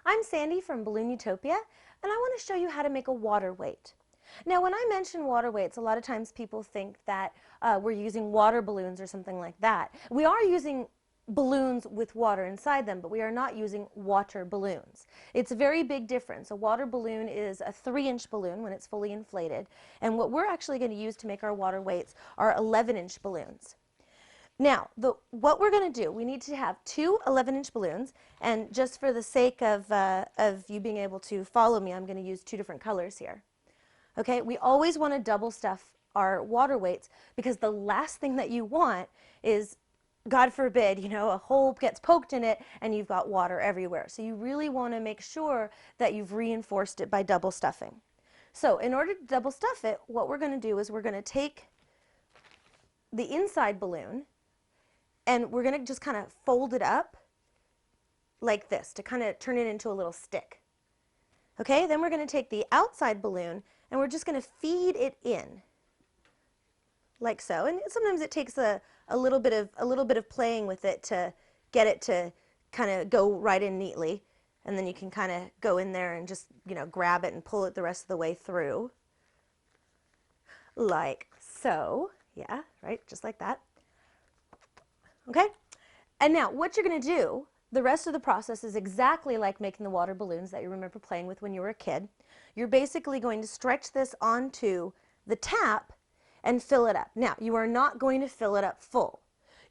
I'm Sandy from Balloon Utopia, and I want to show you how to make a water weight. Now, when I mention water weights, a lot of times people think that we're using water balloons or something like that. We are using balloons with water inside them, but we are not using water balloons. It's a very big difference. A water balloon is a 3-inch balloon when it's fully inflated, and what we're actually going to use to make our water weights are 11-inch balloons. Now, what we're going to do, we need to have two 11-inch balloons, and just for the sake of you being able to follow me, I'm going to use two different colors here. Okay, we always want to double stuff our water weights because the last thing that you want is, God forbid, a hole gets poked in it and you've got water everywhere. So you really want to make sure that you've reinforced it by double stuffing. So in order to double stuff it, what we're going to do is we're going to take the inside balloon and we're going to just kind of fold it up like this to kind of turn it into a little stick. Okay, then we're going to take the outside balloon and we're just going to feed it in like so. And sometimes it takes a little bit of playing with it to get it to kind of go right in neatly. And then you can kind of go in there and just, grab it and pull it the rest of the way through. Like so. Yeah, right, just like that. Okay? And now what you're going to do, the rest of the process is exactly like making the water balloons that you remember playing with when you were a kid. You're basically going to stretch this onto the tap and fill it up. Now, you are not going to fill it up full.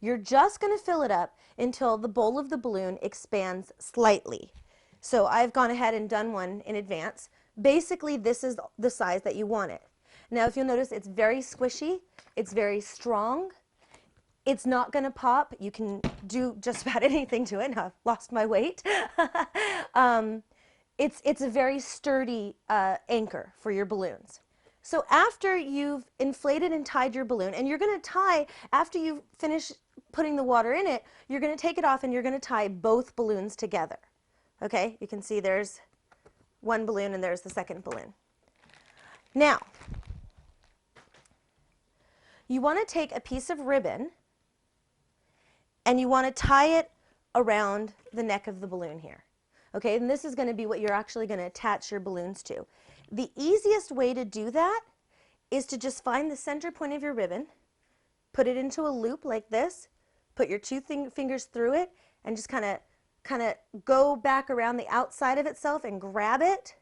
You're just going to fill it up until the bowl of the balloon expands slightly. So I've gone ahead and done one in advance. Basically, this is the size that you want it. Now, if you'll notice, it's very squishy, it's very strong. It's not going to pop. You can do just about anything to it. Now I've lost my weight. It's a very sturdy anchor for your balloons. So after you've inflated and tied your balloon, and you're going to tie, after you finish putting the water in it, you're going to take it off and you're going to tie both balloons together. Okay, you can see there's one balloon and there's the second balloon. Now, you want to take a piece of ribbon and you want to tie it around the neck of the balloon here. Okay, and this is going to be what you're actually going to attach your balloons to. The easiest way to do that is to just find the center point of your ribbon, put it into a loop like this, put your two fingers through it, and just kind of go back around the outside of itself and grab it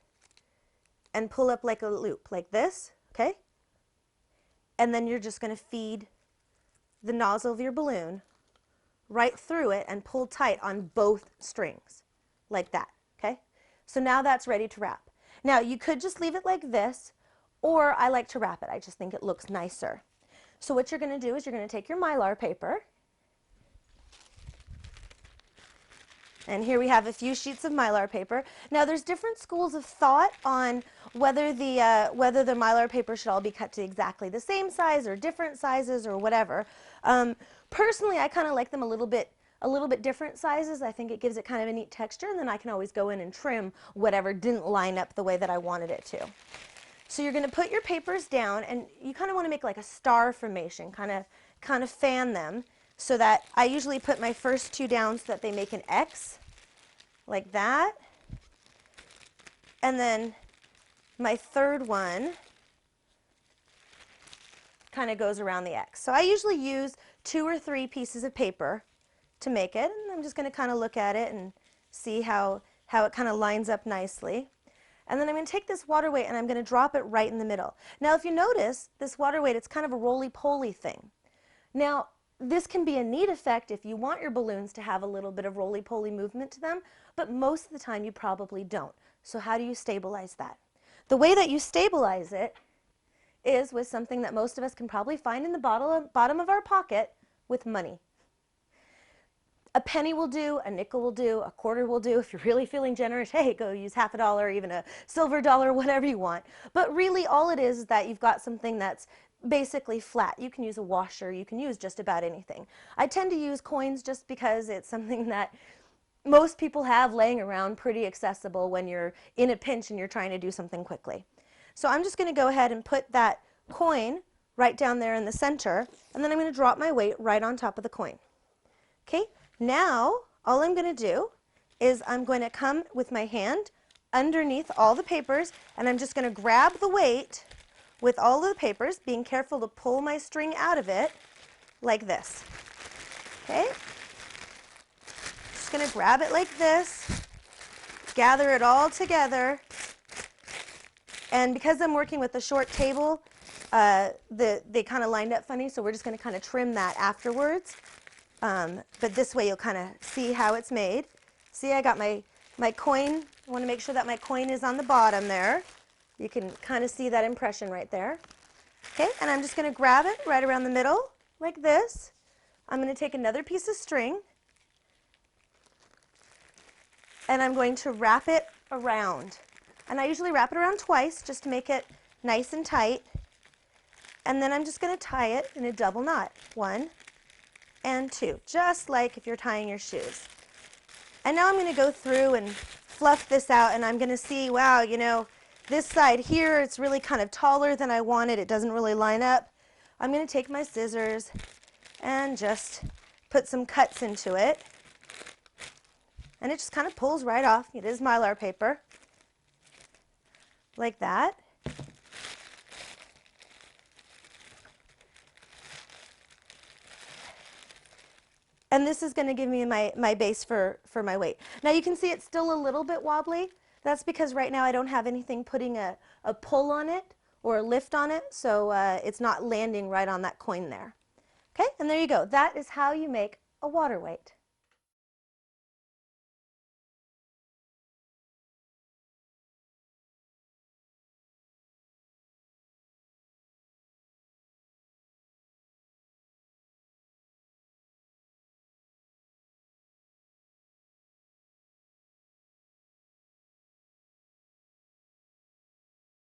and pull up like a loop, like this, okay? And then you're just going to feed the nozzle of your balloon right through it and pull tight on both strings, like that, okay? So now that's ready to wrap. Now you could just leave it like this, or I like to wrap it. I just think it looks nicer. So what you're going to do is you're going to take your Mylar paper, and here we have a few sheets of Mylar paper. Now there's different schools of thought on whether the Mylar paper should all be cut to exactly the same size or different sizes or whatever. Personally, I kind of like them a little bit different sizes. I think it gives it kind of a neat texture, and then I can always go in and trim whatever didn't line up the way that I wanted it to. So you're going to put your papers down, and you kind of want to make like a star formation, kind of fan them, so that I usually put my first two down so that they make an X, like that. And then my third one kind of goes around the X. So I usually use 2 or 3 pieces of paper to make it, and I'm just going to kind of look at it and see how it kind of lines up nicely. And then I'm going to take this water weight and I'm going to drop it right in the middle. Now if you notice, this water weight, it's kind of a roly-poly thing. Now this can be a neat effect if you want your balloons to have a little bit of roly-poly movement to them, but most of the time you probably don't. So how do you stabilize that? The way that you stabilize it is with something that most of us can probably find in the bottom of our pocket, with money. A penny will do, a nickel will do, a quarter will do. If you're really feeling generous, hey, go use half a dollar, or even a silver dollar, whatever you want. But really all it is that you've got something that's basically flat. You can use a washer, you can use just about anything. I tend to use coins just because it's something that most people have laying around, pretty accessible when you're in a pinch and you're trying to do something quickly. So I'm just going to go ahead and put that coin right down there in the center, and then I'm going to drop my weight right on top of the coin. Okay, now all I'm going to do is I'm going to come with my hand underneath all the papers, and I'm just going to grab the weight with all of the papers, being careful to pull my string out of it like this. Okay? Just going to grab it like this, gather it all together, and because I'm working with a short table, they kind of lined up funny, so we're just going to kind of trim that afterwards. But this way you'll kind of see how it's made. See, I got my coin. I want to make sure that my coin is on the bottom there. You can kind of see that impression right there. Okay, and I'm just going to grab it right around the middle like this. I'm going to take another piece of string and I'm going to wrap it around. And I usually wrap it around twice just to make it nice and tight. And then I'm just going to tie it in a double knot. 1 and 2, just like if you're tying your shoes. And now I'm going to go through and fluff this out, and I'm going to see, wow, you know, this side here, it's really kind of taller than I wanted. It doesn't really line up. I'm going to take my scissors and just put some cuts into it. And it just kind of pulls right off. It is Mylar paper, like that. And this is going to give me my base for my weight. Now you can see it's still a little bit wobbly. That's because right now I don't have anything putting a pull on it or a lift on it, so it's not landing right on that coin there. Okay, and there you go. That is how you make a water weight.